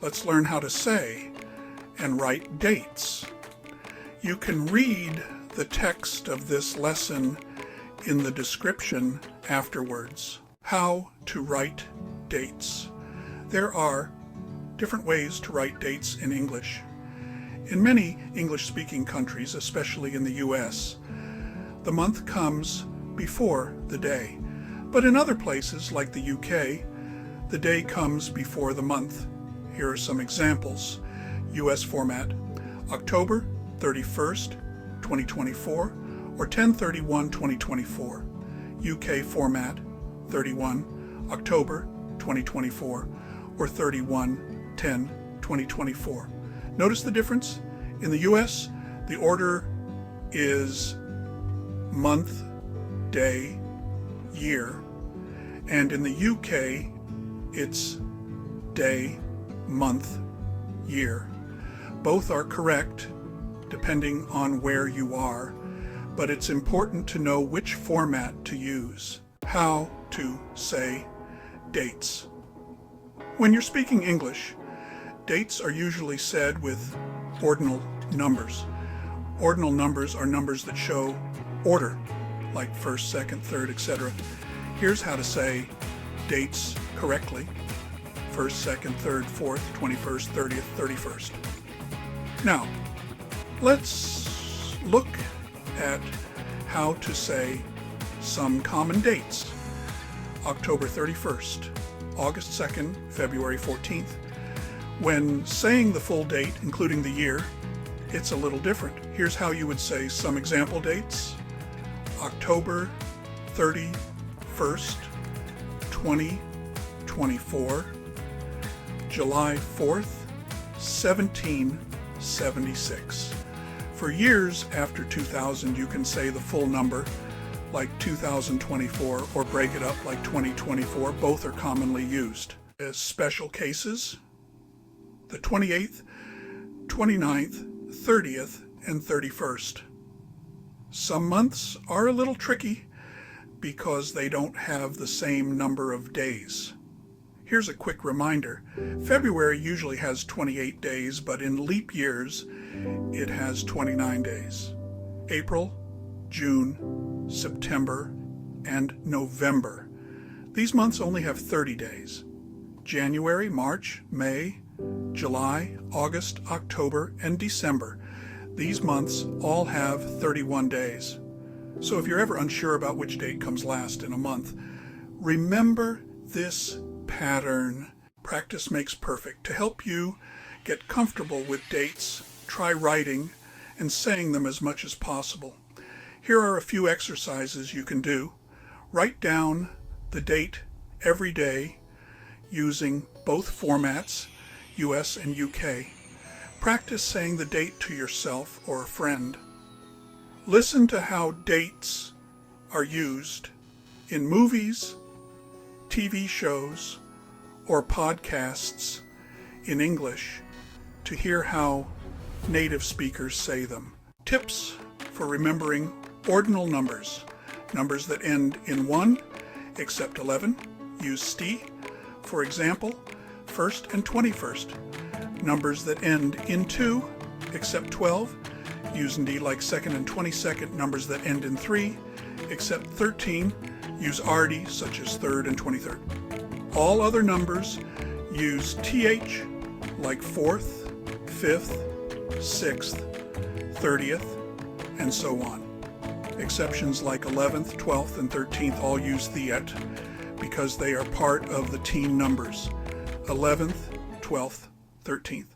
let's learn how to say and write dates. You can read the text of this lesson in the description afterwards. How to write dates. There are different ways to write dates in English. In many English-speaking countries, especially in the US, the month comes before the day. But in other places, like the UK, the day comes before the month. Here are some examples. US format, October 31st, 2024, or 10/31/2024. UK format, 31 October 2024, or 31/10/2024. Notice the difference? In the US, the order is month, day, year, and in the UK, it's day, month, year. Both are correct depending on where you are, but it's important to know which format to use. How to say dates. When you're speaking English, dates are usually said with ordinal numbers. Ordinal numbers are numbers that show order, like first, second, third, etc. Here's how to say dates correctly. First, second, third, fourth, 21st, 30th, 31st. Now, let's look at how to say some common dates. October 31st, August 2nd, February 14th. When saying the full date, including the year, it's a little different. Here's how you would say some example dates. October 31st, 2024, July 4th, 1776. For years after 2000, you can say the full number, like 2024, or break it up like 2024. Both are commonly used. As special cases, the 28th, 29th, 30th, and 31st. Some months are a little tricky because they don't have the same number of days. Here's a quick reminder. February usually has 28 days, but in leap years, it has 29 days. April, June, September, and November. These months only have 30 days. January, March, May, July, August, October, and December. These months all have 31 days. So if you're ever unsure about which date comes last in a month, remember this pattern. Practice makes perfect. To help you get comfortable with dates, try writing and saying them as much as possible. Here are a few exercises you can do. Write down the date every day using both formats, US and UK. Practice saying the date to yourself or a friend. Listen to how dates are used in movies, TV shows, or podcasts in English to hear how native speakers say them. Tips for remembering ordinal numbers. Numbers that end in 1 except 11. Use ST. For example, 1st and 21st. Numbers that end in 2 except 12. Use ND like 2nd and 22nd. Numbers that end in 3 except 13. Use RD such as 3rd and 23rd. All other numbers use TH like 4th, 5th, 6th, 30th, and so on. Exceptions like 11th, 12th, and 13th all use THEAT because they are part of the teen numbers. 11th, 12th, 13th.